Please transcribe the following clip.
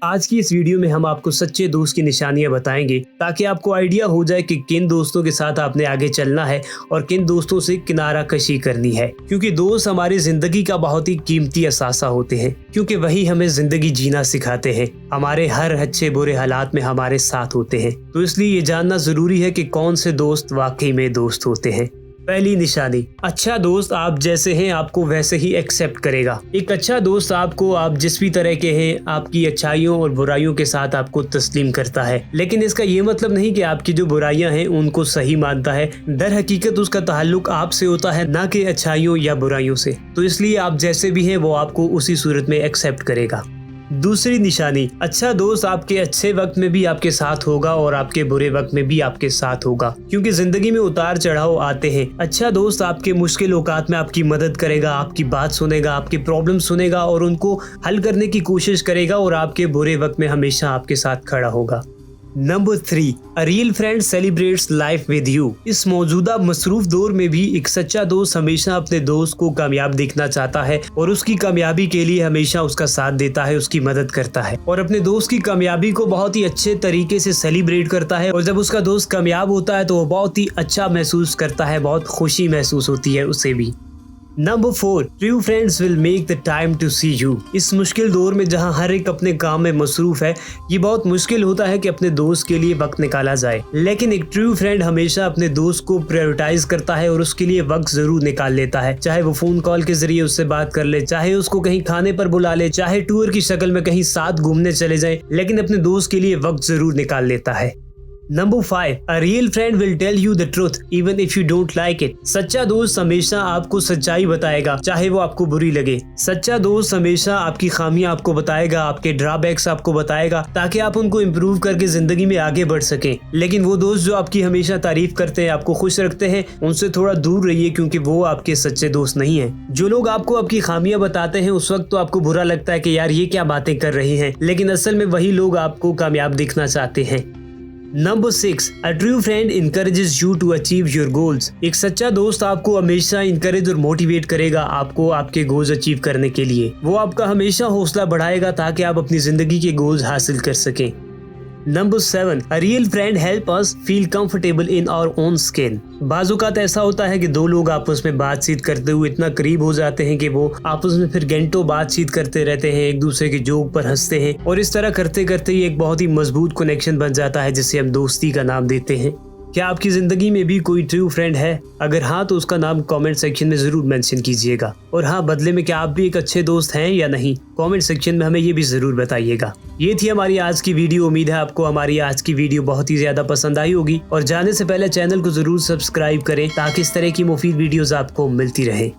आज की इस वीडियो में हम आपको सच्चे दोस्त की निशानियां बताएंगे ताकि आपको आइडिया हो जाए कि किन दोस्तों के साथ आपने आगे चलना है और किन दोस्तों से किनारा कशी करनी है। क्योंकि दोस्त हमारी जिंदगी का बहुत ही कीमती असासा होते हैं, क्योंकि वही हमें जिंदगी जीना सिखाते हैं, हमारे हर अच्छे बुरे हालात में हमारे साथ होते हैं। तो इसलिए ये जानना जरूरी है कि कौन से दोस्त वाकई में दोस्त होते हैं। पहली निशानी, अच्छा दोस्त आप जैसे हैं आपको वैसे ही एक्सेप्ट करेगा। एक अच्छा दोस्त आपको आप जिस भी तरह के हैं आपकी अच्छाइयों और बुराइयों के साथ आपको तस्लीम करता है, लेकिन इसका ये मतलब नहीं कि आपकी जो बुराइयां हैं उनको सही मानता है। दर हकीकत उसका ताल्लुक आपसे होता है, ना कि अच्छाइयों या बुराइयों से। तो इसलिए आप जैसे भी हैं वो आपको उसी सूरत में एक्सेप्ट करेगा। दूसरी निशानी, अच्छा दोस्त आपके अच्छे वक्त में भी आपके साथ होगा और आपके बुरे वक्त में भी आपके साथ होगा, क्योंकि जिंदगी में उतार चढ़ाव आते हैं। अच्छा दोस्त आपके मुश्किल औकात में आपकी मदद करेगा, आपकी बात सुनेगा, आपकी प्रॉब्लम सुनेगा और उनको हल करने की कोशिश करेगा और आपके बुरे वक्त में हमेशा आपके साथ खड़ा होगा। Number 3, a real friend celebrates life with you. इस मौजूदा मसरूफ दौर में भी एक सच्चा दोस्त हमेशा अपने दोस्त को कामयाब देखना चाहता है और उसकी कामयाबी के लिए हमेशा उसका साथ देता है, उसकी मदद करता है और अपने दोस्त की कामयाबी को बहुत ही अच्छे तरीके से सेलिब्रेट करता है। और जब उसका दोस्त कामयाब होता है तो वो बहुत ही अच्छा महसूस करता है, बहुत खुशी महसूस होती है उसे भी। Number 4, true friends will make the time to see you. इस मुश्किल दौर में जहां हर एक अपने काम में मसरूफ है, ये बहुत मुश्किल होता है कि अपने दोस्त के लिए वक्त निकाला जाए, लेकिन एक ट्रू फ्रेंड हमेशा अपने दोस्त को प्रायोरिटाइज करता है और उसके लिए वक्त जरूर निकाल लेता है। चाहे वो फोन कॉल के जरिए उससे बात कर ले, चाहे उसको कहीं खाने पर बुला ले, चाहे टूर की शक्ल में कहीं साथ घूमने चले जाए, लेकिन अपने दोस्त के लिए वक्त जरूर निकाल लेता है। Number 5, a real friend will tell you the truth even if you don't like it. सच्चा दोस्त हमेशा आपको सच्चाई बताएगा, चाहे वो आपको बुरी लगे। सच्चा दोस्त हमेशा आपकी खामियां आपको बताएगा, आपके ड्रॉबैक्स आपको बताएगा, ताकि आप उनको इम्प्रूव करके जिंदगी में आगे बढ़ सकें। लेकिन वो दोस्त जो आपकी हमेशा तारीफ करते हैं, आपको खुश रखते हैं, उनसे थोड़ा दूर रहिए, क्योंकि वो आपके सच्चे दोस्त नहीं है। जो लोग आपको आपकी खामियां बताते हैं उस वक्त तो आपको बुरा लगता है कि यार ये क्या बातें कर रही हैं, लेकिन असल में वही लोग आपको कामयाब दिखना चाहते हैं। Number 6, a true friend encourages you to achieve your goals। एक सच्चा दोस्त आपको हमेशा इंकरेज और मोटिवेट करेगा आपको आपके गोल्स अचीव करने के लिए। वो आपका हमेशा हौसला बढ़ाएगा ताकि आप अपनी जिंदगी के गोल्स हासिल कर सकें। Number 7, a real friend help us feel comfortable in our own skin. बाज़-औक़ात ऐसा होता है कि दो लोग आपस में बातचीत करते हुए इतना करीब हो जाते हैं कि वो आपस में फिर घंटों बातचीत करते रहते हैं, एक दूसरे के जोक पर हंसते हैं और इस तरह करते करते ये एक बहुत ही मजबूत कनेक्शन बन जाता है जिसे हम दोस्ती का नाम देते हैं। क्या आपकी जिंदगी में भी कोई ट्रू फ्रेंड है? अगर हाँ तो उसका नाम कमेंट सेक्शन में जरूर मेंशन कीजिएगा। और हाँ, बदले में क्या आप भी एक अच्छे दोस्त हैं या नहीं, कमेंट सेक्शन में हमें ये भी जरूर बताइएगा। ये थी हमारी आज की वीडियो। उम्मीद है आपको हमारी आज की वीडियो बहुत ही ज्यादा पसंद आई होगी और जाने से पहले चैनल को जरूर सब्सक्राइब करें ताकि इस तरह की मुफीद वीडियोस आपको मिलती रहे।